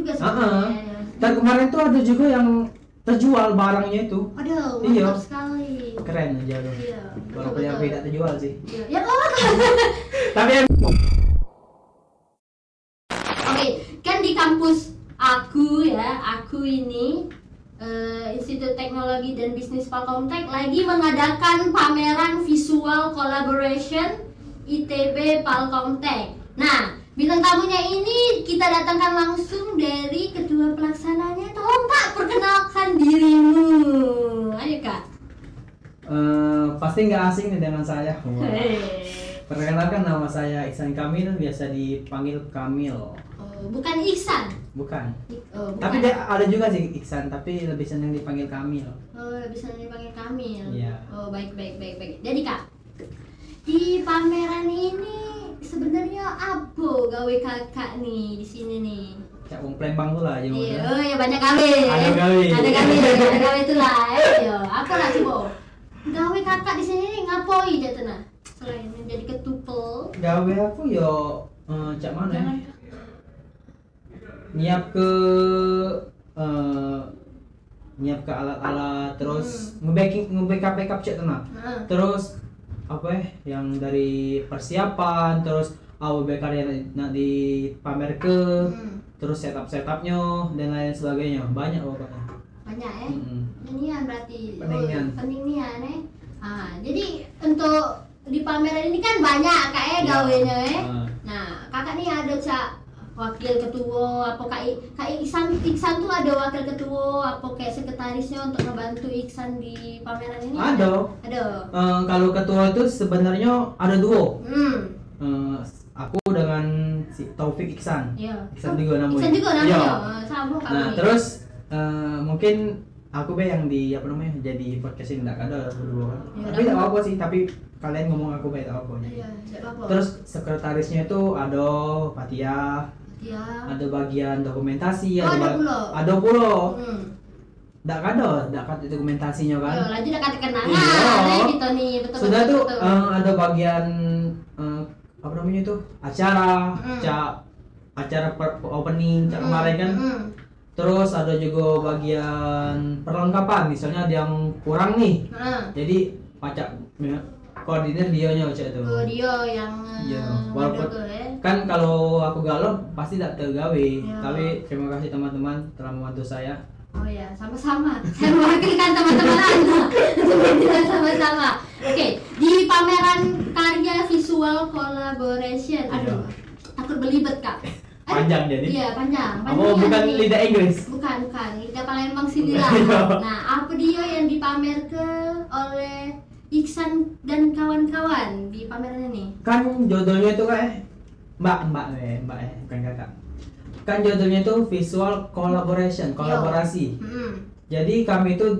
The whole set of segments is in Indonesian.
juga sebenarnya. Dan kemarin tuh ada juga yang terjual barangnya itu. Aduh, Iya. mantap sekali. Keren aja loh. Iya. Walaupun yang tidak terjual sih. Iya. Ya kok. Tapi yang Oke, kan di kampus aku ini Institut Teknologi dan Bisnis Palkomtek lagi mengadakan pameran visual collaboration ITB Palkomtek. Nah, bintang tamunya ini kita datangkan langsung dari ketua pelaksananya. Tolong Kak, perkenalkan dirimu. Ayo Kak. pasti nggak asing nih dengan saya. Perkenalkan, nama saya Ihsan Kamil, biasa dipanggil Kamil. Oh, bukan Ihsan. Bukan. Bukan. Tapi dia ada juga sih Ihsan, tapi lebih senang dipanggil Kamil. Oh, bisa dipanggil Kamil. Iya. Oh, baik. Jadi Kak, di pameran ini sebenarnya apa gawe kakak nih di sini nih? Cak wong Palembang tuh lah aja. Iya, oh ya banyak gawe. Ada gawe. Ada gawe itu lah. Ayo, apa lah coba? Gawe kakak di sini nih ngapoi jatena? Selain menjadi ketupel. Gawe aku yo cak mana ya? Nyiap ke alat-alat, terus nge-backup cek tenang. Terus apa ya yang dari persiapan, terus AWB karya nanti pamer ke, terus setupnya dan lain sebagainya, banyak pokoknya. Banyak ya? Mm-mm. Ini berarti Pentingnian. jadi untuk di pameran ini kan banyak kayak Ya. gawenya ya. Nah. Nah, kakak nih ada cak wakil ketua, apa kak Iksan tuh ada wakil ketua, apa kayak sekretarisnya untuk ngebantu Iksan di pameran ini? Ada. Kalau ketua itu sebenarnya ada dua. Aku dengan si Taufik Iksan. Iya. Iksan juga namanya. Iksan juga namanya. Iya. Sama kami. Nah, terus mungkin aku yang di apa namanya jadi podcast ini enggak ada berdua kan. Ya, Tapi enggak apa-apa sih, tapi kalian ngomong aku baik apa aja. Iya, tidak apa-apa. Terus sekretarisnya itu ada Fatia, ya. ada bagian dokumentasi, Oh, ada pula. ada pula. Ndak Enggak ada dokumentasinya kan. Yo, lanjut dekat kenangan. Iya. Gitu nih, betul. Sudah tuh betul. ada bagian apa namanya itu? Acara opening kemarin kan. Terus ada juga bagian perlengkapan, misalnya ada yang kurang nih. Jadi pacak koordinir dionya cak itu. Oh, dia yang Iya, walaupun ngedego, ya. kan kalau aku galau pasti tidak tergawe. Iya. Tapi terima kasih teman-teman telah membantu saya. Oh ya, sama-sama. Saya mewakilkan teman-teman Anda. Kita sama-sama. Oke, di pameran karya visual collaboration. Aduh, takut belibet Kak. Panjang jadi. Iya, panjang. Oh, bukan nih. lidah Inggris. Bukan. Lidah Palembang sindiran. Nah, apa dia yang dipamerkan oleh Iksan dan kawan-kawan di pameran ini? Kan judulnya itu kayak Mbak bukan kakak. Kan judulnya itu visual collaboration, kolaborasi. Jadi kami itu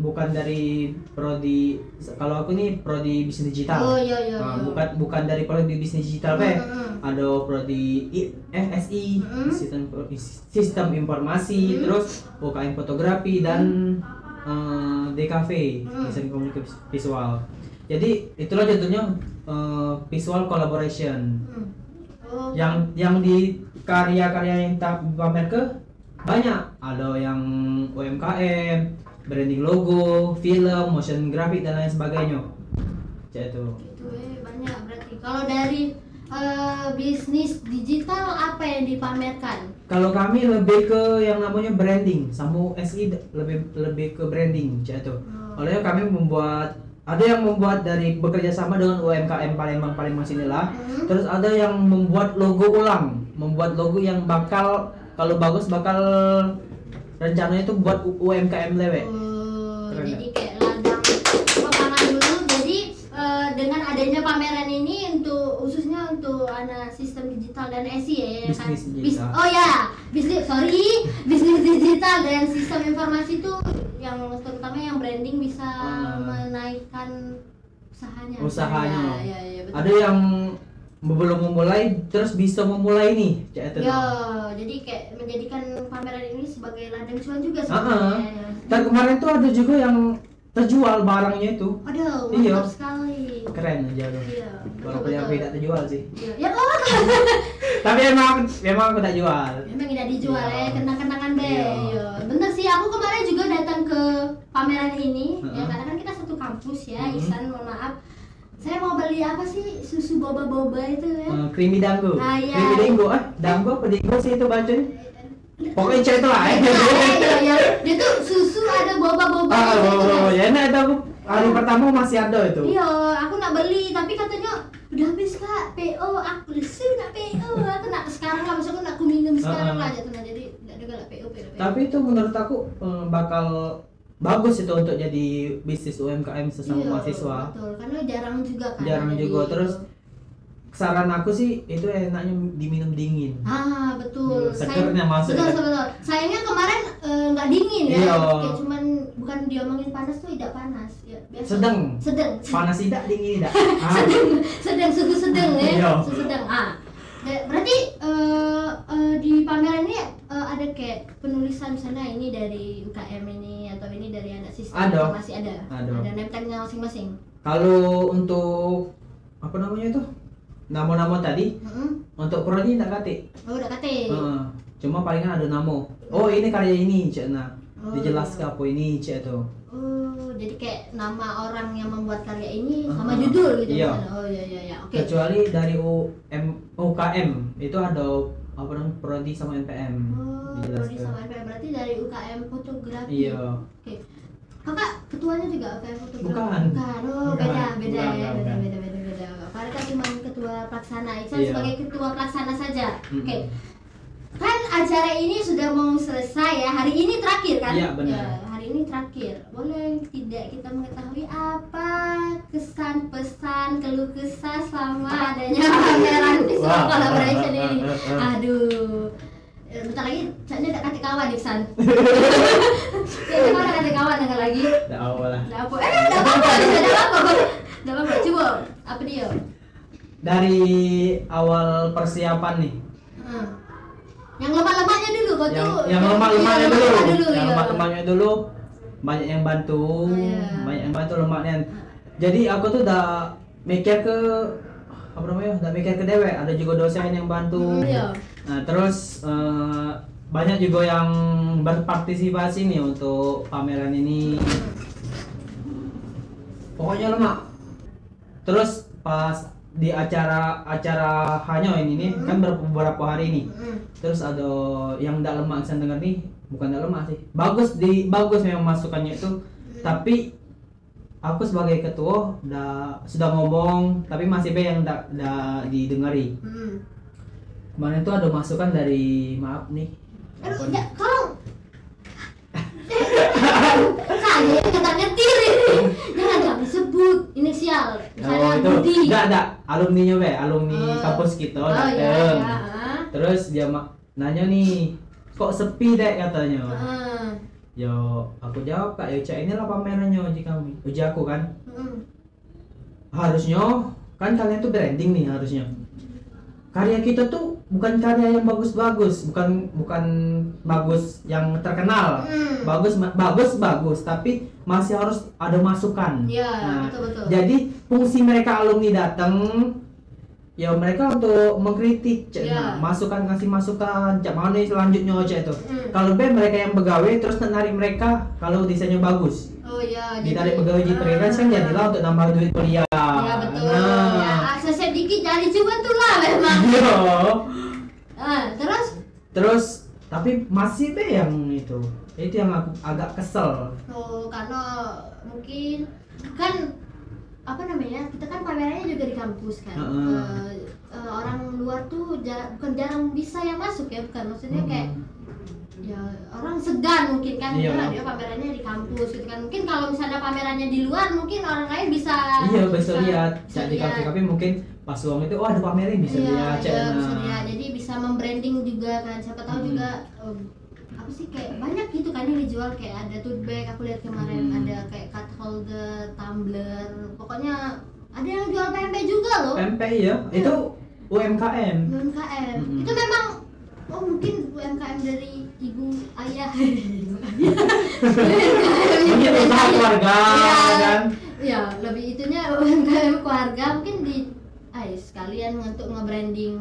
bukan dari prodi, kalau aku ini prodi bisnis digital. Oh iya. Bukan dari prodi bisnis digital ada prodi SI, sistem informasi, terus UKM fotografi dan DKV, desain komunikasi visual. Jadi itulah jatuhnya visual collaboration. Yang di karya-karya yang tak pamer ke banyak, ada yang UMKM, branding logo, film, motion graphic dan lain sebagainya. Itu Banyak berarti. Kalau dari bisnis digital apa yang dipamerkan? Kalau kami lebih ke yang namanya branding, sama SI lebih ke branding, itu. Oleh kami ada yang membuat dari bekerja sama dengan UMKM Palembang sinilah. Terus ada yang membuat logo ulang, membuat logo yang bakal kalau bagus bakal rencananya itu buat UMKM lewe. Jadi kayak ladang papangan dulu. Jadi dengan adanya pameran ini khususnya untuk anak sistem digital dan SI ya kan? Bisnis digital. Bisnis digital dan sistem informasi itu yang terutama yang branding bisa menaikkan usahanya. Ya, betul. Ada yang belum memulai terus bisa memulai nih, jadi kayak menjadikan pameran ini sebagai ladang cuan juga sebenarnya. Dan kemarin tuh ada juga yang terjual barangnya itu. Aduh, Iya. mantap sekali. Keren aja loh. Iya. Walaupun yang tidak terjual sih. Iya. Ya kok. Tapi emang aku tak jual. Memang tidak dijual Iya. ya, kenang-kenangan be. Iya. Iya. Bener sih, aku kemarin juga datang ke pameran ini. Ya karena kan kita satu kampus ya, Ihsan, mohon maaf. Saya mau beli apa sih? Susu boba-boba itu ya. Creamy Dango. Ah, iya. Creamy Dango, Dango apa Dingo sih itu bacanya? Pokoknya cek itu lah. Ya, dia tuh susu ada boba-boba gitu, guys. Ya enak itu aku hari pertama masih ada itu. Iya, aku nak beli tapi katanya udah habis kak, PO aku lesu nak PO, aku nak sekarang lah, maksudnya aku nak minum sekarang lah jatuh, jadi tidak ada lah PO. Tapi itu menurut aku bakal bagus itu untuk jadi bisnis UMKM sesama Iya, mahasiswa. betul, karena jarang juga kan. Jarang ada juga di- terus saran aku sih itu enaknya diminum dingin. Ah betul. Segernya masuk. Betul. Sayangnya kemarin nggak dingin ya. Iya. Kayak cuman bukan diomongin panas tuh tidak panas ya. Biasa. Sedang. Panas Tidak, dingin tidak. sedang suhu sedang ya. Iya. Suhu sedang. Berarti di pameran ini ada kayak penulisan misalnya ini dari UKM ini atau ini dari anak sistem Ada. masih ada. Ada. Ada name tag-nya masing-masing. Kalau untuk apa namanya itu? Namo-namo tadi untuk prodi tidak kate. Oh udah kate. Cuma palingan ada namo. Oh ini karya ini cek nah. Oh. Dijelaskan apa ini cek tuh. Oh, jadi kayak nama orang yang membuat karya ini sama judul gitu Iya. misalnya. Oh iya. Oke. Kecuali dari UKM itu ada apa namanya prodi sama NPM. Oh, prodi sama NPM, berarti dari UKM fotografi. Iya. Oke. Kakak ketuanya juga UKM fotografi? Bukan. Oh, Bukan. beda ya. Bukan. Beda. Karena kan cuma ketua pelaksana. Iksan Iya. sebagai ketua pelaksana saja. Oke. Kan acara ini sudah mau selesai ya. Hari ini terakhir kan? Iya, benar. Ya, hari ini terakhir. Boleh tidak kita mengetahui apa kesan, pesan, keluh kesah selama adanya pameran visual collaboration ini? Aduh. Bentar lagi caknya tak kate kawan Iksan. Kayaknya kau nak kate kawan dengan lagi. Tidak apa lah. Tidak apa. Tidak apa. Tidak apa. Coba apa dia? Dari awal persiapan nih. Yang lemak-lemaknya dulu kau tuh. Yang lemak-lemaknya dulu. Yang iya. lemak-lemaknya dulu banyak yang bantu, Iya. banyak yang bantu lemaknya. Jadi aku tuh udah mikir ke apa namanya? Udah mikir ke dewe, ada juga dosen yang bantu. Iya. Nah, terus banyak juga yang berpartisipasi nih untuk pameran ini. Pokoknya lemak. Terus pas di acara hanya ini nih kan beberapa hari nih. Terus ada yang tidak lemak saya dengar nih, bukan tidak lemak sih. Bagus memang masukannya itu. Tapi aku sebagai ketua sudah ngomong tapi masih yang tidak didengari. Kemarin itu ada masukan dari maaf nih. Aduh, ya, kalau saya yang kata nyetir ini, jangan disebut inisial. Saya Budi. Enggak, alumninya alumni kampus kita dateng. Iya. Terus dia nanya nih, kok sepi dek katanya. Yo, aku jawab kak, yo cak inilah pamerannya uji kami, uji aku kan. Harusnya kan kalian tuh branding nih harusnya. Karya kita tuh bukan karya yang bagus-bagus, bukan bagus yang terkenal. Bagus, tapi masih harus ada masukan. Iya, Nah, betul. jadi fungsi mereka alumni datang ya mereka untuk mengkritik, Iya. ngasih masukan, cak mana selanjutnya cak itu. Kalau mereka yang pegawai terus narik mereka kalau desainnya bagus. Oh iya, Ditarik pegawai jadi freelance kan jadilah untuk nambah duit kuliah. Iya betul. Nah. Ya, akses sedikit dari cuan tuh lah memang. Iya. Terus Tapi masih deh yang itu yang aku agak kesel. karena mungkin kan apa namanya, kita kan pamerannya juga di kampus kan. Orang luar tuh bukan jarang bisa yang masuk ya, bukan maksudnya kayak ya orang segan mungkin kan. Iya. Dia pamerannya di kampus gitu kan. Mungkin kalau misalnya pamerannya di luar mungkin orang lain bisa Bisa lihat di lihat. kafe mungkin pas uang itu ada pameran bisa lihat Iya, bisa lihat. Jadi bisa membranding juga kan. Siapa tahu juga apa sih kayak banyak gitu kan yang dijual, kayak ada tote bag aku lihat kemarin, ada kayak cut holder, tumbler. Pokoknya ada yang jual pempek juga loh. pempek ya. Itu UMKM. UMKM. Itu memang mungkin UMKM dari ibu ayah. Mungkin usaha keluarga kan. Ya, lebih itunya UMKM keluarga mungkin sekalian untuk nge-branding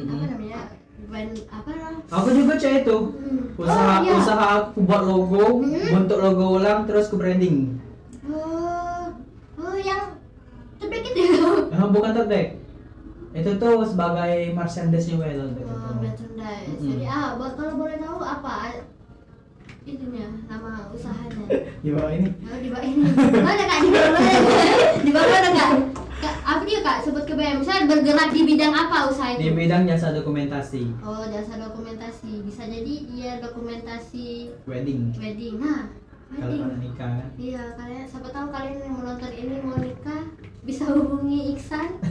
apa namanya, brand apa? Aku juga cek itu. Usaha iya. usaha aku buat logo, bentuk logo ulang terus ke branding. Yang tebek itu. Bukan tote bag. Itu tuh sebagai merchandise-nya well gitu. Merchandise. Jadi kalau boleh tahu apa itunya, nama usahanya? Di bawah ini. Di bawah ini. Mana Kak, di bawah? Di bawah ada Kak? Apa dia Kak? Sebut ke BM. Misalnya bergerak di bidang apa usaha itu? Di bidang jasa dokumentasi. Oh, jasa dokumentasi. Bisa jadi dia dokumentasi Wedding. Nah, Kalau wedding. pada nikah kan. Iya, kalian siapa tahu kalian yang menonton ini mau nikah bisa hubungi Iksan.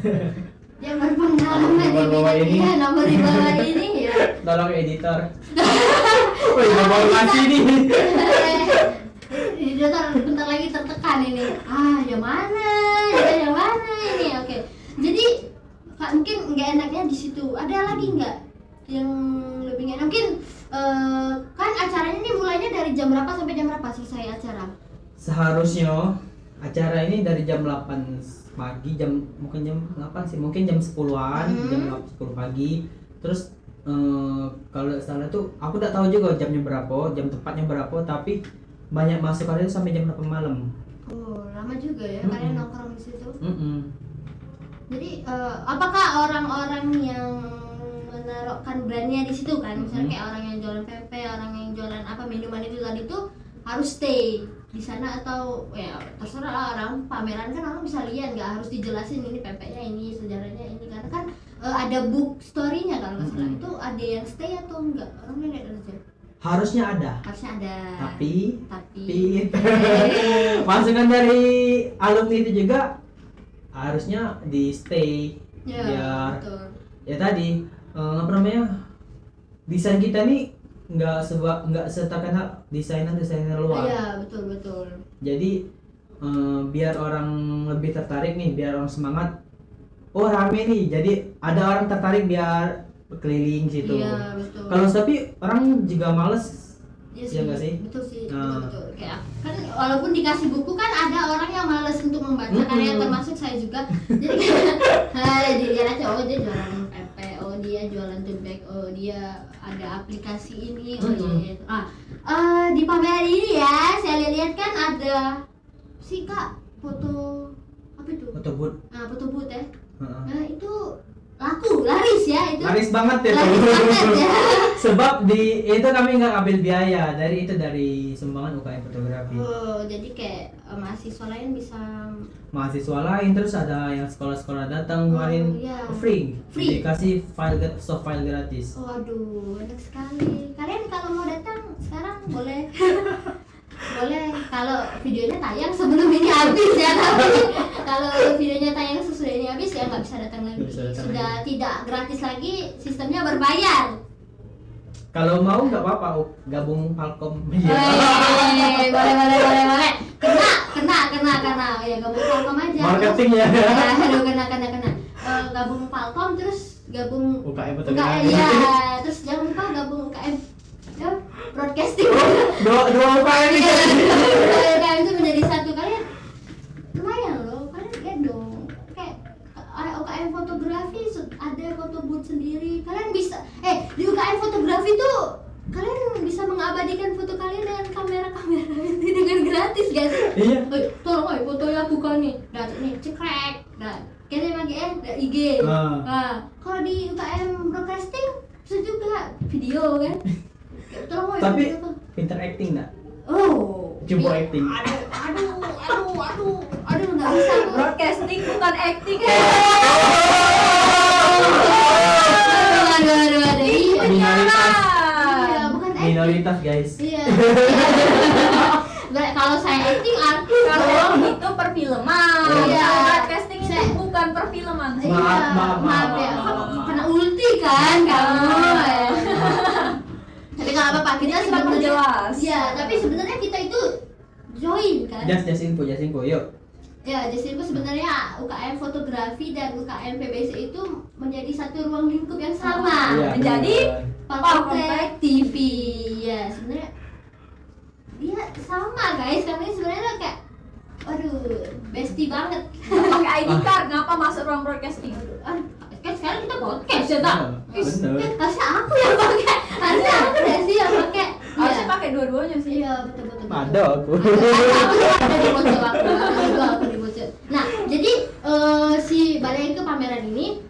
Dia berpengalaman di Nomor bidang ini. iya, nomor di bawah ini ya. Tolong editor. Woi, mau ngasih nih. Bentar lagi tertekan ini. Yang mana? Yang mana ini? Oke. Jadi Kak, mungkin nggak enaknya di situ. Ada lagi nggak yang lebih nggak enak? Mungkin kan acaranya ini mulainya dari jam berapa sampai jam berapa selesai acara? Seharusnya acara ini dari jam 8 pagi, mungkin jam 8 sih, mungkin jam 10-an, jam 10 pagi. Terus kalau salah tuh aku tidak tahu juga jamnya berapa, jam tepatnya berapa, tapi banyak masuk hari itu sampai jam 8 malam. Oh, lama juga ya kalian nongkrong di situ. Jadi Apakah orang-orang yang menaruhkan brandnya di situ kan, misalnya kayak orang yang jualan pempek, orang yang jualan apa minuman itu tadi tuh harus stay di sana, atau ya terserah lah, orang pameran kan orang bisa lihat, nggak harus dijelasin ini pempeknya ini, sejarahnya ini, karena kan ada book story-nya kalau nggak salah. Itu ada yang stay atau enggak? Orang lihat aja. harusnya ada. Tapi masukan dari alumni itu juga harusnya di stay ya, biar betul. ya tadi apa namanya, desain kita nih nggak seterkenal desainer luar. Iya, betul. Jadi biar orang lebih tertarik nih, biar orang semangat, oh rame nih, jadi ada orang tertarik biar keliling situ. Iya, betul. Kalau tapi orang juga males. Iya Iya nggak sih? Betul sih, betul. Kayak kan walaupun dikasih buku kan ada orang yang malas untuk membaca, karena termasuk saya juga. Jadi kayak dia aja, oh dia jualan pempek, oh dia jualan tebek, oh dia ada aplikasi ini, oh dia itu. Di pameran ini ya, saya lihat kan ada sih Kak, foto apa itu? Foto booth. Foto booth ya. Nah, itu laris ya itu. Laris banget ya. Laris banget ya. Sebab di itu kami nggak ambil biaya dari sumbangan UKM fotografi. Oh, jadi kayak mahasiswa lain bisa. Mahasiswa lain, terus ada yang sekolah-sekolah datang kemarin free. Dikasih soft file gratis. Oh, aduh, enak sekali. Kalian kalau mau datang sekarang boleh. Boleh kalau videonya tayang sebelum ini habis ya, tapi kalau videonya tayang sesudah ini habis ya nggak bisa datang lagi. Sudah tidak gratis lagi, sistemnya berbayar. Kalau mau nggak apa-apa, gabung Palkom. Boleh. Kena. Ya gabung Palkom aja. Marketing ya. Aduh, kena. Gabung Palkom terus gabung UKM fotografi. Ya, terus jangan lupa gabung UKM. Ya, broadcasting. Dua UKM ini. UKM itu menjadi satu. Kalian lumayan loh, kalian lihat dong. Kayak UKM fotografi ada foto booth sendiri. Kalian bisa di UKM fotografi tuh kalian bisa mengabadikan foto kalian dengan kamera-kamera itu dengan gratis guys. Iya. Tolong fotonya aku kan nih. Dan nih cekrek. Dan kalian pakai IG. Kalau di UKM broadcasting bisa juga video kan. Tolong tapi pinter acting nggak? Oh, coba acting. Aduh, nggak bisa. Broadcasting bukan acting. Minoritas guys. Iya. Kalau saya acting artis, Kalau itu perfilman. Iya. Broadcasting itu bukan perfilman. Maaf ya. Kena ulti kan kamu. Tapi nggak apa-apa, kita sebenarnya jelas. Iya, tapi sebenarnya kita itu join kan. Just info, yuk. Ya, jadi sebenarnya UKM fotografi dan UKM PBC itu menjadi satu ruang lingkup yang sama. Iya, menjadi Palkom TV. Ya, sebenarnya dia sama guys, kami sebenarnya kayak bestie banget. Pakai ID card, ngapa masuk ruang broadcasting? Kan sekarang kita podcast ya tak? Bener. Harusnya aku yang pakai. Harusnya aku deh sih yang pakai. Harusnya pakai dua-duanya sih. Iya betul. Ada aku. Ada di bocor aku. Ada juga aku di bocor. Nah jadi si Balai ke pameran ini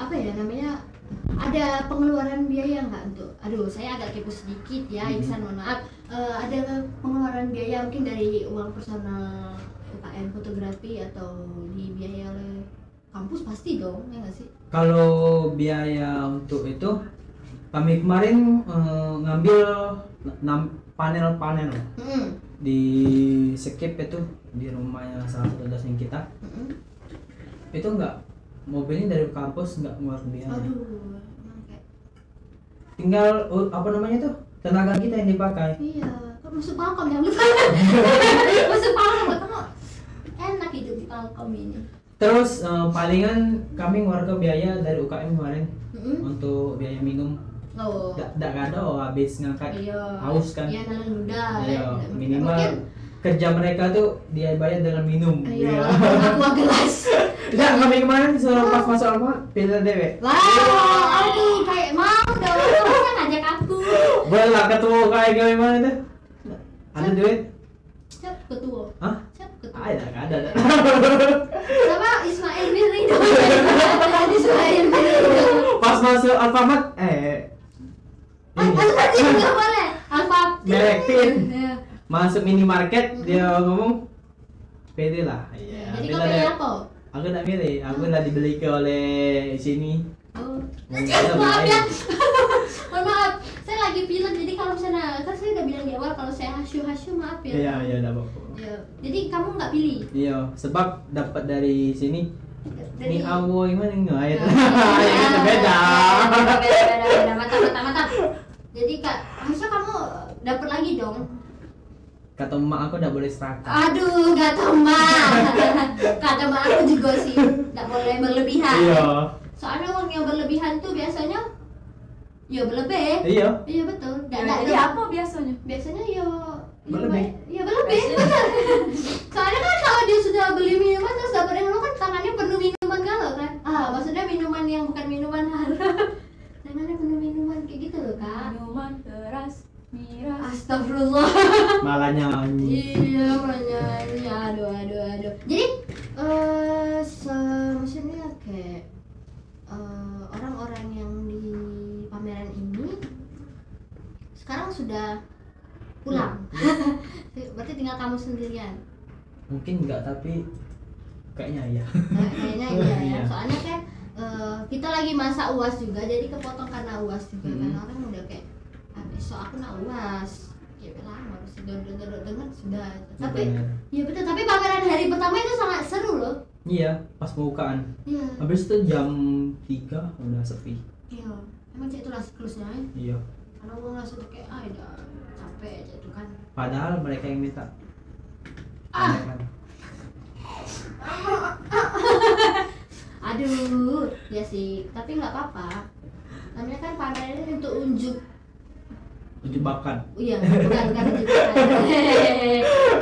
apa ya namanya? Ada pengeluaran biaya nggak untuk? Aduh, saya agak kepo sedikit ya, Iksan mohon maaf. Ada pengeluaran biaya mungkin dari uang personal UKM fotografi atau dibiayai oleh kampus pasti dong, ya nggak sih? Kalau biaya untuk itu kami kemarin ngambil 6 panel-panel di Skip itu di rumahnya salah satu dosen kita. Itu enggak mobilnya dari kampus enggak ngeluarin biaya. Aduh, emang kayak Tinggal apa namanya tuh? Tenaga kita yang dipakai. iya, kok masuk Palkom yang lupa. Masuk Palkom, kamu enak hidup di Palkom ini. Terus palingan kami ngeluarkan biaya dari UKM kemarin untuk biaya minum. Oh. Enggak ada habis ngangkat Iya. haus kan. Iya, nalan luda. Iya, Mungkin- minimal kerja mereka tuh dia bayar dengan minum. Iya, aqua gelas. Enggak, kami kemarin disuruh pas masuk apa pilih dewe. Wah, aduh, kayak mau dong. Masa ngajak aku. Boleh lah ketemu kayak gimana tuh? Ada duit? Siap ketua. Hah? Siap ketua. Ada. Sama Ismail Mirri dong. Ismail Mirri. Pas masuk Alfamart ini Alfamart juga boleh. Alfamart. merek pin. Iya. Masuk minimarket dia ngomong pede lah. Iya. Jadi pilih kau pilih deh. apa? Aku enggak milih, aku udah dibeli ke oleh sini. Oh. Iya, Maaf ya. baik. Mohon maaf. Saya lagi pilek jadi kalau misalnya kan saya udah bilang di awal kalau saya hasyu maaf ya. Iya, udah apa. Iya. Jadi kamu nggak pilih. Iya, sebab dapat dari sini. Ini awo gimana enggak ya? Iya, Itu beda. Beda. Mantap. Jadi Kak, harusnya kamu dapat lagi dong. Kata emak aku udah boleh serakah. Aduh, gak teman. Kata mak aku juga sih, gak boleh berlebihan. Iya. Soalnya uang yang berlebihan tuh biasanya ya berlebih. Iya. Iya betul. Jadi apa biasanya? Biasanya ya Berlebih. Ya berlebih. Benar. Soalnya kan kalau dia sudah beli minuman terus dapat yang kan tangannya penuh minuman galau kan. Maksudnya minuman yang bukan minuman haram. Tangannya penuh minuman kayak gitu loh, Kak. Minuman keras, miras. Astagfirullah. Malah nyanyi. Iya, menyanyi. Aduh. Jadi maksudnya kayak orang-orang yang di pameran ini sekarang sudah pulang. Berarti tinggal kamu sendirian. Mungkin enggak tapi kayaknya iya. Kayaknya iya ya. Iya. Soalnya kan kita lagi masa UAS juga, jadi kepotong karena UAS juga kan orang udah kayak besok aku nak UAS. Ya lama harus dengar sudah. Tapi Bener. ya betul, tapi pameran hari pertama itu sangat seru loh. Iya, pas pembukaan. Iya. Habis itu jam 3 udah sepi. Iya. Emang cek itu lah siklusnya ya. Iya. Karena gue langsung kayak udah capek aja itu kan. Padahal mereka yang minta. Ah. Aneh kan? Aduh, ya sih, tapi nggak apa-apa. Namanya kan pameran ini untuk unjuk. Unjuk bakat. Iya, bukan unjuk bakat.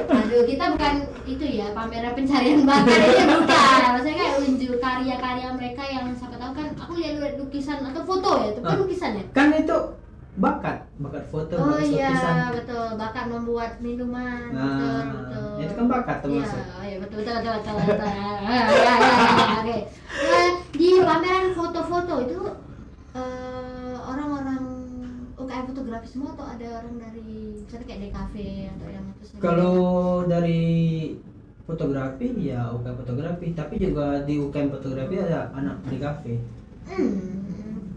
Aduh, kita bukan itu ya pameran pencarian bakat aja bukan. Maksudnya kayak unjuk karya-karya mereka yang siapa tahu kan. Aku lihat lukisan atau foto ya, itu kan lukisan ya. Kan itu bakat foto, Oh bakat iya, lukisan. betul. Bakat membuat minuman. Nah, betul. itu kan bakat termasuk. Iya, betul. Ya, oke. Di pameran foto-foto itu orang-orang UKM fotografi semua atau ada orang dari misalnya kayak DKV atau yang itu sendiri? Kalau dari fotografi ya UKM fotografi, tapi juga di UKM fotografi ada anak di kafe.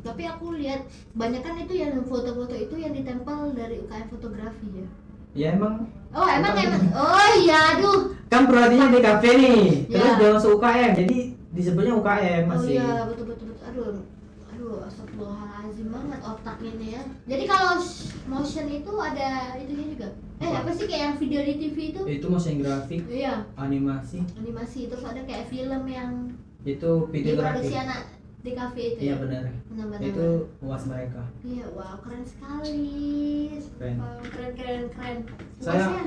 Tapi aku lihat banyak kan itu yang foto-foto itu yang ditempel dari UKM fotografi ya. Ya emang. Oh emang. Oh iya, aduh. Kan prodinya di kafe nih, Ya. terus dia masuk UKM, jadi disebutnya UKM masih. Oh iya, betul. Aduh, astagfirullahaladzim banget otaknya ini ya. Jadi kalau motion itu ada itunya juga. Apa sih kayak yang video di TV itu? Itu motion grafik, Iya, animasi, animasi. Terus ada kayak film yang itu videografi. diproduksi anak di kafe itu. Iya ya? benar. Benar-benar. Itu UAS mereka. Iya, wow, keren sekali. Keren. Wow, keren.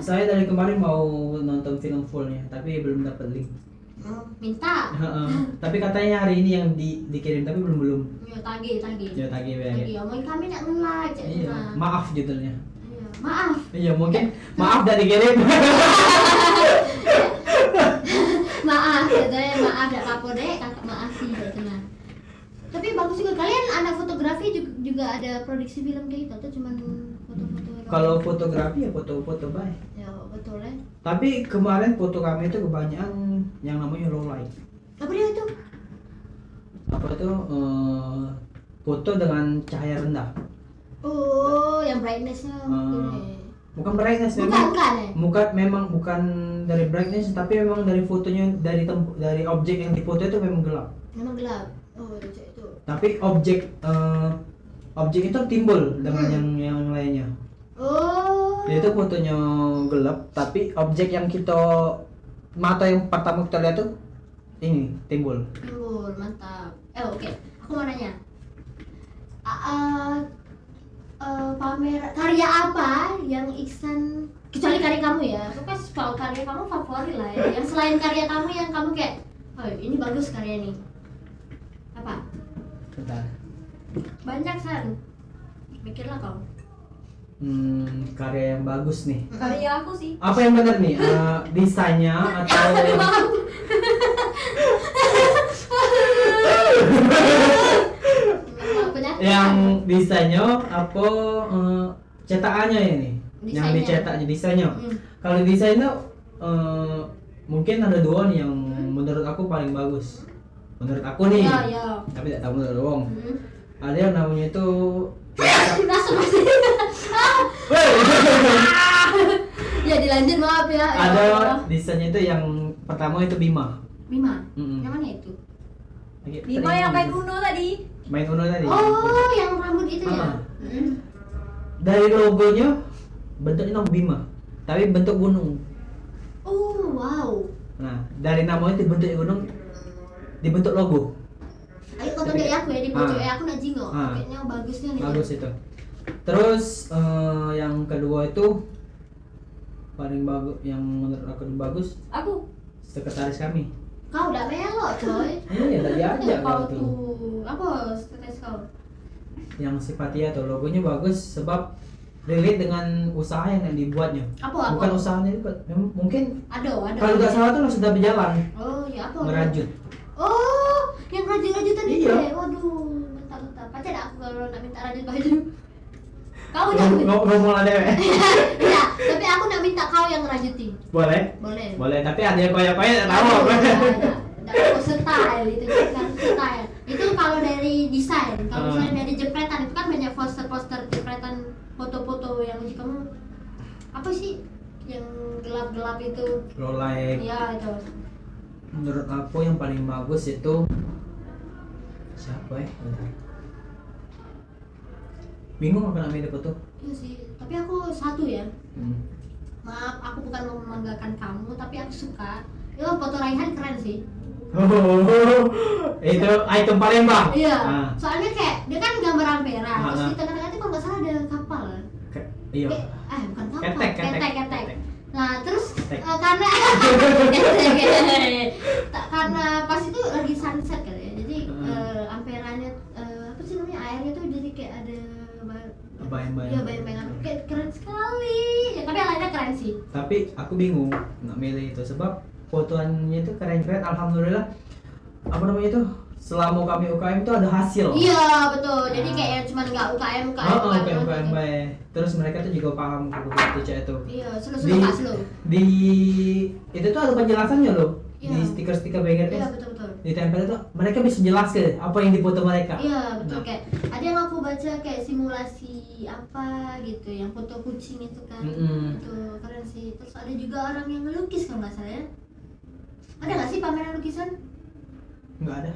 Saya dari kemarin mau nonton film fullnya, tapi belum dapat link. minta. Tapi katanya hari ini yang dikirim tapi belum. Ya tagih. Ya tagih ya. Omong kami nak nge-like. Iya. Maaf judulnya. Iya, maaf. Iya mungkin maaf dah dikirim. Maaf katanya, maaf dak apa dek, kakak maaf sih katanya. Tapi bagus juga, kalian anak fotografi juga ada produksi film kayak gitu atau cuman foto-foto? Kalau fotografi ya foto-foto baik. Ya betul ya. Tapi kemarin foto kami itu kebanyakan yang namanya low light. Apa dia itu? Apa itu foto dengan cahaya rendah. Oh, yang brightness-nya gini. Bukan brightness memang bukan dari brightness tapi memang dari fotonya dari objek yang difoto itu memang gelap. Memang gelap. Oh, itu. Tapi objek itu timbul dengan yang lainnya. Oh. Jadi itu fotonya gelap tapi objek yang mata yang pertama kita lihat tuh ini timbul. Mantap. Oke. Aku mau nanya. Pamer karya apa yang Iksan, kecuali karya kamu ya, itu kan soal karya kamu favorit lah ya, yang selain karya kamu yang kamu kayak, oh ini bagus karya nih, apa? Bentar. Banyak San, mikirlah kau. Karya yang bagus nih. Karya aku sih. Apa yang benar nih? Desainnya atau yang desainnya apa cetakannya ini? Yang dicetaknya desainnya. Kalau desainnya mungkin ada dua nih yang menurut aku paling bagus. Menurut aku nih. Ya. Tapi tidak tahu menurut Wong. Ada yang namanya itu ya dilanjut, maaf ya. Ada desainnya itu yang pertama itu Bima. Yang mana itu? Bima yang main Uno tadi. Main Uno tadi. Oh, yang rambut itu ya. Dari logonya bentuknya nama Bima, tapi bentuk gunung. Oh, wow. Nah, dari namanya dibentuk gunung, dibentuk logo. Ayo kau tunjuk aku ya, di pojok aku nak jingok. Kayaknya bagusnya nih. Bagus itu. Terus yang kedua itu paling bagus, yang menurut aku bagus. Aku. Sekretaris kami. Kau udah melok coy. Iya, tadi aja kau itu. tuh apa status kau? Yang sifatnya tuh logonya bagus sebab relate dengan usaha yang dibuatnya. Apa? Bukan usahanya itu, mungkin Ada. kalau nggak salah tuh sudah berjalan. Oh, ya apa? Merajut. Oh, yang rajut-rajut tadi. Iya. Waduh, bentar. Pacar aku kalau nak minta rajut baju. Kau udah Ngomong lah deh. Iya, tapi aku nak minta kau yang ngerajutin. Boleh, tapi ada yang koyak-koyak tahu. Aku style itu kan style. Itu kalau dari desain, kalau misalnya dari jepretan itu kan banyak poster-poster jepretan foto-foto yang kamu apa sih yang gelap-gelap itu? Low light. Iya itu. Menurut aku yang paling bagus itu siapa ya? Bingung apa namanya foto? Iya sih, tapi aku satu ya. Maaf, aku bukan mau membanggakan kamu, tapi aku suka. Yo, foto Raihan keren sih. Itu item Palembang. Iya. Soalnya kayak dia kan gambar ampera, terus di tengah-tengah itu kalau nggak salah ada kapal. Iya. Bukan kapal. Ketek. Nah, terus karena karena pas itu lagi sunset kan ya. Jadi amperanya apa sih namanya, airnya tuh jadi kayak ada bayang-bayang. Iya, bayang-bayang. Kayak keren sekali. Ya, tapi yang lainnya keren sih. Tapi aku bingung nak milih itu sebab fotoannya itu keren-keren. Alhamdulillah apa namanya itu selama kami UKM itu ada hasil. Iya betul. Jadi kayak cuma nggak UKM. Baik. Terus mereka tuh juga paham foto itu. Iya, slow. Di itu tuh ada penjelasannya loh. Iya. Di stiker-stiker bagian Iya betul. ditempel itu mereka bisa jelaskan apa yang difoto mereka. Iya betul. Kayak ada yang aku baca kayak simulasi apa gitu, yang foto kucing itu kan. Itu keren sih. Terus ada juga orang yang melukis kalau nggak salah ya. Ada nggak sih pameran lukisan? Nggak ada.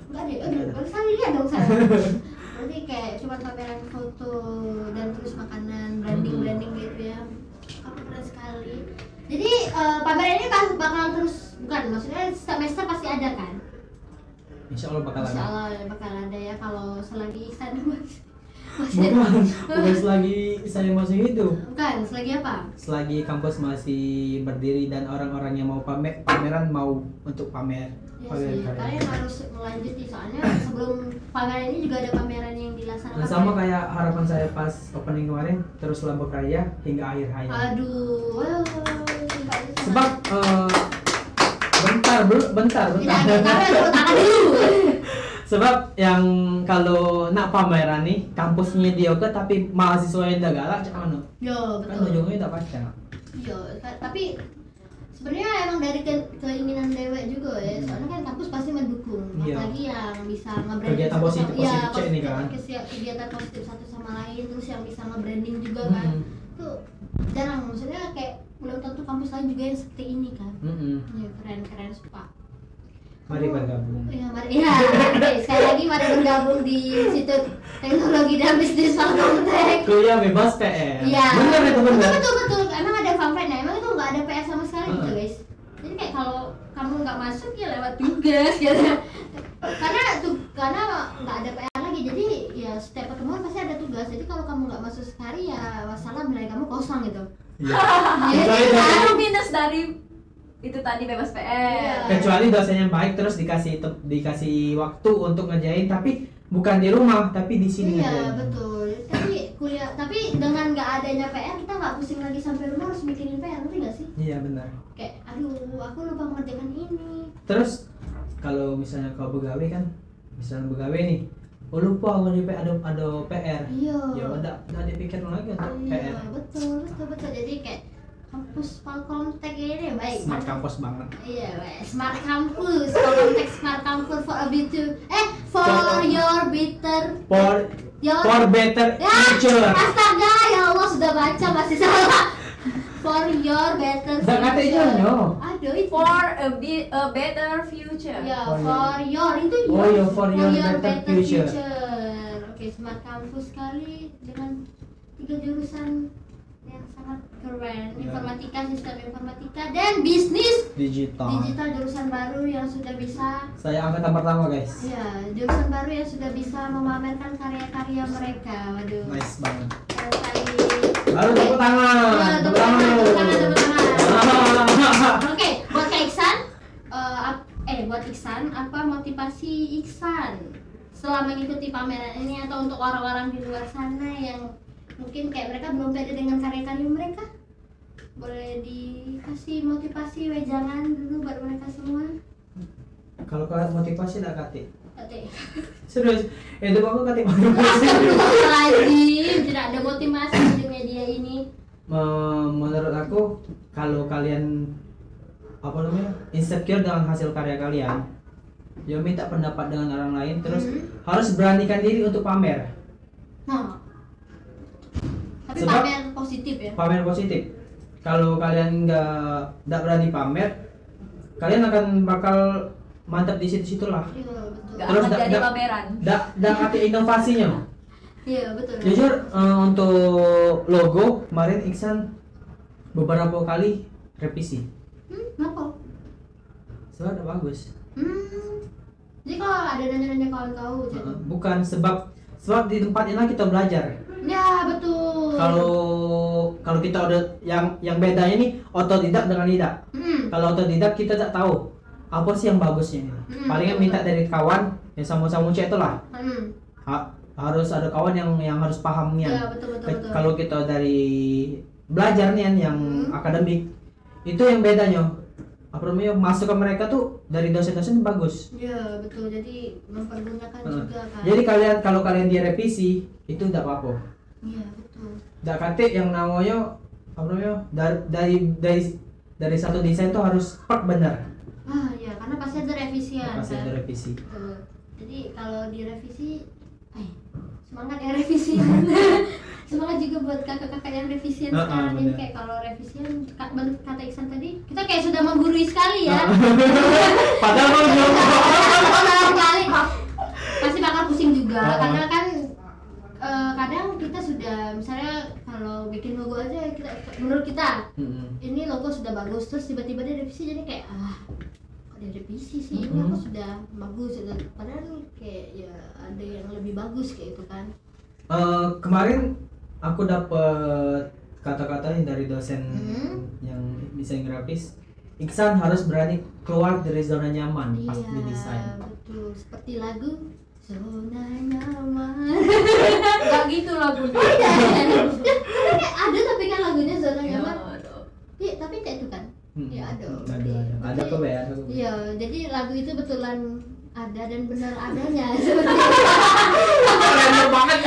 Baru sekali lihat dong saya. Berarti kayak cuma pameran foto dan terus makanan, branding gitu ya. Kamu keren sekali. Jadi pameran ini bakal terus, bukan maksudnya semester pasti ada kan? Insya Allah bakal ada. Insya Allah bakal ada ya kalau selagi Iksan Bukan selagi saya masih hidup. Bukan, selagi apa? Selagi kampus masih berdiri dan orang-orang yang mau pameran mau untuk pamer. Ya sih, kalian harus melanjuti soalnya sebelum pameran ini juga ada pameran yang dilaksanakan. Dan sama kayak harapan saya pas opening kemarin, teruslah bekerja hingga akhir hayat. Aduh, Sebab bentar. Tidak, kami tepuk tangan dulu. Sebab yang kalau nak pameran nih kampusnya dia ke tapi mahasiswa yang udah galak cak mana? Yo, Kan betul. ujungnya tak baca. Yo, tapi sebenarnya emang dari keinginan dewek juga ya. Soalnya kan kampus pasti mendukung. Iya. Apalagi yang bisa nge-branding Kegiatan satu positif sama- iya, cek ini kan. kegiatan positif satu sama lain, terus yang bisa nge-branding juga kan. Tuh jarang, maksudnya kayak belum tentu kampus lain juga yang seperti ini kan. Ya, keren sumpah. Mari bergabung. Ya, mari. Ya, oke, sekali lagi mari bergabung di Institut Teknologi dan Bisnis Falkomtek. Kuliah bebas PR. Iya. Bener itu bener. Betul. Emang ada fun fact, nah emang itu nggak ada PR sama sekali gitu Heeh. guys. Jadi kayak kalau kamu nggak masuk ya lewat tugas gitu. Karena nggak ada PR lagi. Jadi ya setiap pertemuan pasti ada tugas. Jadi kalau kamu nggak masuk sehari ya wassalam, nilai kamu kosong gitu. Iya. Jadi Kecuali kan, Baru minus dari itu tadi bebas Iya. PR. Kecuali dosennya baik terus dikasih waktu untuk ngerjain tapi bukan di rumah tapi di sini iya ngerjain. betul. Tapi dengan nggak adanya PR kita nggak pusing lagi sampai rumah harus mikirin PR, ngerti nggak sih? Iya benar. Kayak aduh aku lupa mengerjakan ini. Terus kalau misalnya kau begawe kan, misalnya begawe nih, oh lupa ada PR. Iya. Ya udah dipikir lagi untuk Iya PR. betul. Jadi kayak kampus Falkomtek ini baik. Smart kampus banget. Iya, wes. Smart kampus. Falkomtek Smart kampus for for your better. For better Ya, future. astaga, ya Allah sudah baca masih salah. For your better Nggak kata itu, no. Aduh, itu. For a better future. Ya, For for your itu Oh, your. ya, for your better future. Oke, smart kampus sekali dengan 3 jurusan yang sangat keren. Ya. Informatika, sistem informatika dan bisnis Digital. jurusan baru yang sudah bisa Saya angkatan pertama guys. ya, jurusan baru yang sudah bisa memamerkan karya-karya mereka. Waduh. Nice banget. Keren sekali. Baru tepuk tangan. Ya, tepuk tangan. Oke, buat Kak Iksan, buat Iksan, apa motivasi Iksan setelah mengikuti pameran ini atau untuk orang-orang di luar sana yang mungkin kayak mereka belum pede dengan karya-karya mereka? Boleh dikasih motivasi wejangan dulu buat mereka semua. Kalau kalian motivasi tak kate. Oke. Serius, itu aku kate motivasi. Astagfirullahaladzim, tidak ada motivasi di media ini. Menurut aku kalau kalian insecure dengan hasil karya kalian, ya minta pendapat dengan orang lain, terus harus beranikan diri untuk pamer. Nah, tapi Sebab- pamer positif ya. Pamer positif. Kalau kalian nggak berani pamer, kalian akan bakal mantap di situ-situ lah. Iya betul. Gak Terus akan jadi dak- pameran. Dan ada inovasinya. Iya betul. Jujur untuk logo kemarin Iksan beberapa kali revisi. Kenapa? Soalnya udah bagus. Jadi kalau ada nanya-nanya kawan kau gitu. Bukan sebab di tempat ini kita belajar. Ya betul. Kalau kita udah yang bedanya nih otodidak dengan tidak. Kalau otodidak kita tak tahu apa sih yang bagusnya ini. Palingan betul. minta dari kawan yang sama-sama cek itulah. Harus ada kawan yang harus pahamnya. Ya betul. Kalau kita dari belajar nih yang akademik itu yang bedanya. Masuk ke mereka tuh dari dosen-dosen bagus. Ya betul. Jadi mempergunakan juga kan. Jadi kalau kalian direvisi itu tidak apa-apa. Iya betul. Tidak kate yang namanya dari satu desain tuh harus benar. Ya karena pasti ada revisian Pasti kan. ada revisi. Betul. Jadi kalau direvisi, semangat ya revisian. Semangat juga buat kakak-kakak yang revisian sekarang. Jadi bener. kayak kalau revisian, kata Iksan tadi, kita kayak sudah menggurui sekali ya. Padahal mau belum. Dalam kali pasti bakal pusing juga karena kan kadang kita sudah misalnya kalau bikin logo aja menurut kita ini logo sudah bagus terus tiba-tiba dia revisi jadi kayak kok dia revisi sih ini aku sudah bagus gitu. Padahal kayak ya ada yang lebih bagus kayak itu kan. Kemarin aku dapet kata-kata dari dosen yang desain grafis. Iksan harus berani keluar dari zona nyaman pas di desain. Betul, seperti lagu Zona Nyaman. Gak gitu lagunya. Kayak ada tapi kan lagunya Zona Nyaman. Iya, tapi kayak itu kan. Iya ada. Ada kok ya. Iya, jadi lagu itu betulan ada dan benar adanya. Keren banget.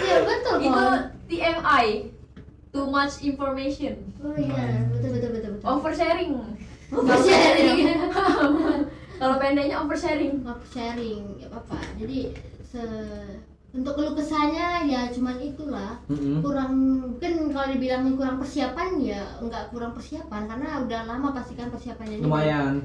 Iya betul Itu kok. TMI, too much information, Oh iya, betul. oversharing. Oversharing. Kalau pendeknya oversharing. Sharing, nggak apa-apa. Jadi untuk keluh kesahnya ya cuman itulah. Kurang, mungkin kalau dibilangin kurang persiapan ya enggak kurang persiapan karena udah lama pastikan persiapannya ini. Lumayan.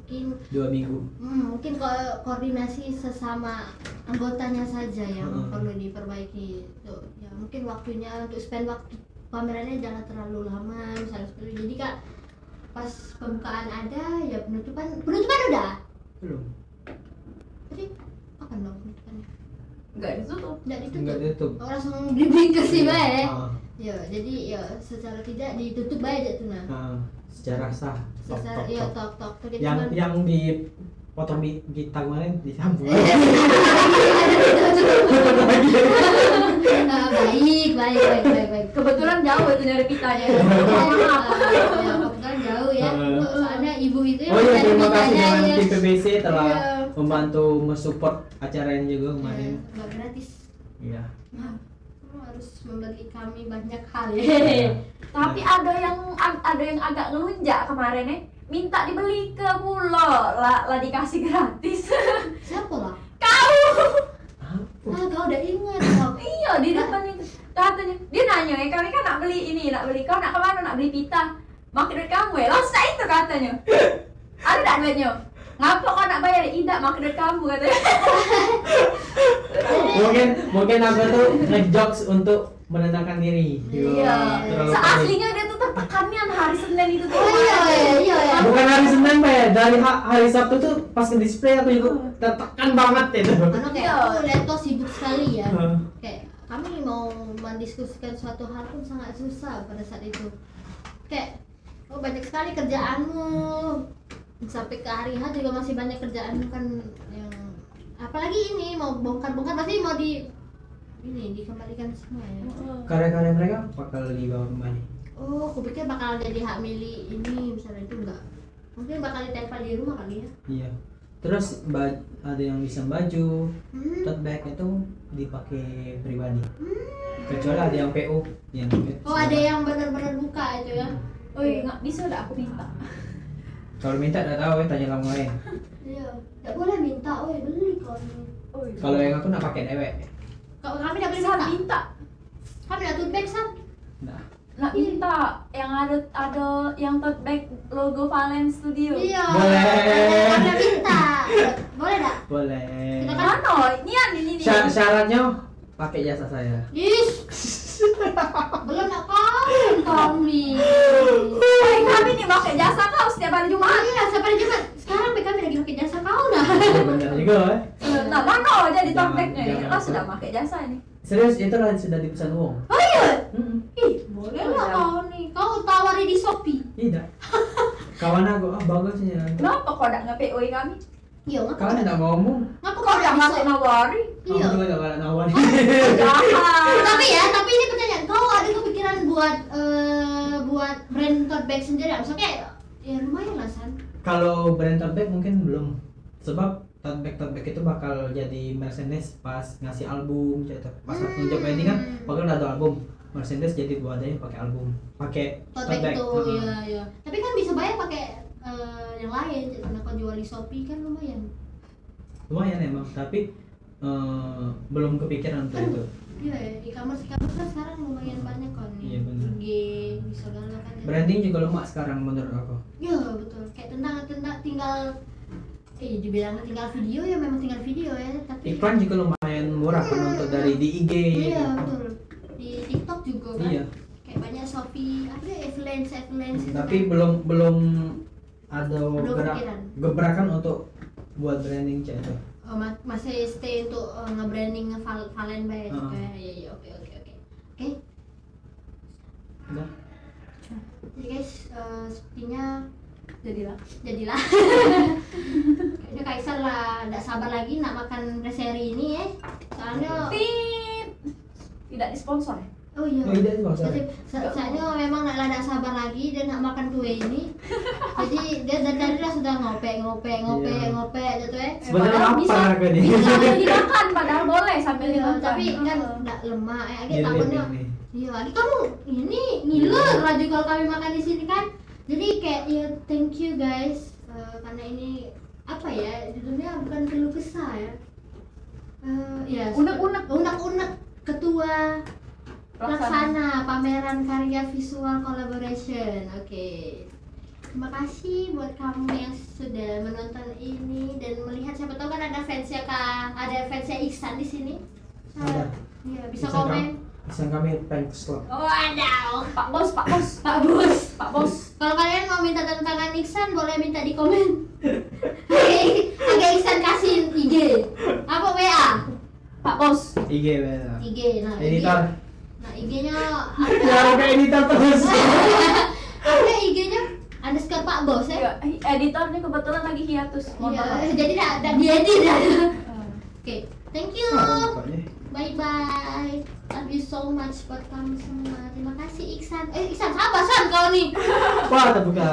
Mungkin 2 minggu. mungkin koordinasi sesama anggotanya saja yang perlu diperbaiki. Tuh, ya mungkin waktunya untuk spend waktu pamerannya jangan terlalu lama misalnya seperti itu. Jadi Kak, pas pembukaan ada ya penutupan udah. Belum. Jadi kapan dong penutupannya? Nggak ditutup. Enggak Enggak tutup. Oh, langsung blinker sih bae. Ah, Ya, jadi ya secara tidak ditutup bae aja tuh nah. secara sah. Secara Tok, ya tok, tok. tok. Jadi Yang dipotong kita kemarin disambung. baik. Kebetulan jauh itu dari pitanya. Ya, Apa? kebetulan jauh ya. Soalnya ibu itu yang Oh iya, dari terima kasih pitanya dengan ya. tim PBC telah Iya. membantu mensupport acara ini juga kemarin. Nggak gratis. Iya. Kamu harus memberi kami banyak hal Iya. ya. Tapi ada yang agak ngelunjak kemarin minta dibeli ke pulau lah dikasih gratis. Siapa lah? Kau. Ah, kau udah ingat kok. Iya di depan itu katanya dia nanya kami kan nak beli kau nak kemana nak beli pita makin duit kamu langsung itu katanya ada tak duitnya ngapa kau nak bayar tidak makin duit kamu katanya. Mungkin aku tuh ngejokes untuk menenangkan diri. Iya terlalu seaslinya dia tuh tertekannya hari Senin itu tuh. Oh iya. panik. Bukan hari Senin, Pak ya. Dari hari Sabtu tuh pas ke display aku juga tertekan banget itu. Karena kayak Iya. aku lihat kau sibuk sekali ya. Heeh. Kayak kami mau mendiskusikan suatu hal pun sangat susah pada saat itu. Kayak banyak sekali kerjaanmu. Sampai ke hari H juga masih banyak kerjaanmu kan yang apalagi ini mau bongkar-bongkar pasti mau dikembalikan semua ya. Karya-karya mereka bakal dibawa kembali. Oh, aku pikir bakal jadi hak milik ini misalnya itu enggak. Mungkin bakal ditempel di rumah kali ya. Iya. Terus ada yang desain baju, Hmm. tote bag itu dipakai pribadi. Kecuali ada yang PO yang Oh, ada yang benar-benar buka itu ya. Oh iya nggak bisa dah aku minta. Kalau minta enggak tahu ya, tanya orang lain. Iya. Enggak boleh minta, beli kau ini. Oh iya. Kalau yang aku nak pakai dewek. Kalau kami enggak boleh San minta. minta Kami enggak tote bag, San. Nah, nak minta yang ada yang tote bag logo Valen Studio. Iya. Boleh. Kami minta. Boleh enggak? boleh. Kita kan- Mana? Ini. Syaratnya pakai jasa saya. Ih. Belum nak kawin kami. Kami nih pakai jasa kau setiap hari Jumat. Iya, sampai Jumat. Sekarang kami lagi pakai jasa kau nah. Iya, benar juga. Nah, mana jadi tote Jangan- bagnya? jangan Kita aku. sudah pakai jasa ini. Serius itu lah sudah dipesan uang. Oh iya. Ih, Boleh lah kau nih. Kau tawari di Shopee. Tidak. Kawan aku bagusnya. Kenapa kau tidak nge-PO kami? Iya, ngapa? Kawan tidak ngomong. Ngapa Kau kau tidak di ngasih Shopee? nawari? Iya. Aku juga gak nawar. Jahat. Tapi ini pertanyaan, kau ada kepikiran buat brand tote bag sendiri? Maksudnya ya lumayan lah San. Kalau brand tote bag mungkin belum. Sebab tote bag itu bakal jadi merchandise pas ngasih album gitu. Pas aku job wedding kan bakal ada album. Merchandise jadi buat aja pakai album. Pakai Tote bag itu, iya. Tapi kan bisa bayar pakai yang lain. Karena kau jual di Shopee kan lumayan. Lumayan emang, tapi belum kepikiran untuk itu. Iya ya, e-commerce kan sekarang lumayan banyak kan nih. Iya, benar. IG, bisa segala kan. Ya. Branding juga lemah sekarang menurut aku. Iya betul. Kayak tentang tinggal dibilangnya tinggal video ya memang tinggal video ya, tapi Iklan juga lumayan murah kan untuk dari di IG. iya betul. Di TikTok juga kan. Iya. Kayak banyak Shopee, ada influence itu. Tapi kan. belum ada Belum kepikiran. gebrakan untuk buat branding cak itu. Oh, masih stay untuk nge-branding Valenby Ah. Iya, oke. Oke. Udah. Jadi guys, sepertinya Jadilah. kayaknya Kaisar lah nggak sabar lagi nak makan reseri ini ya. Soalnya Tit. Tidak disponsor ya? oh iya. Oh, tidak sponsor. Jadi soalnya memang nggak sabar lagi dan nak makan kue ini. Jadi dia dari tadi lah sudah ngope gitu ya. Sebenarnya padahal lapar aku nih. Bisa dimakan padahal boleh sambil Iya, dimakan. tapi kan nggak lemak ya. Lagi Iya, takutnya. nih. Iya, lagi kamu ini ngiler aja kalau kami makan di sini kan. Jadi kayak ya thank you guys karena ini apa ya judulnya bukan keluh kesah ya. Ya unek-unek ketua pelaksana pameran karya visual collaboration. Oke. Terima kasih buat kamu yang sudah menonton ini dan melihat, siapa tahu kan ada fansnya Iksan di sini. Ada. Iya, bisa Iksan komen. Iksan kami fans club. Oh, ada. Pak Bos. Pak Bos. Kalau kalian mau minta tantangan Iksan boleh minta di komen. Agak Iksan kasih IG. Apa WA? Pak Bos. IG beda. IG. Nah, Editor. IG-nya Ya, kayak editor terus. ada IG-nya underscore Pak Bos ya. Ya, editornya kebetulan lagi hiatus. Mohon maaf. Iya, jadi tidak diedit ya. Oke, thank you. Pokoknya. Bye bye. Love you so much buat kamu semua. Terima kasih Iksan. Iksan sabar San kau nih. Wah, terbuka.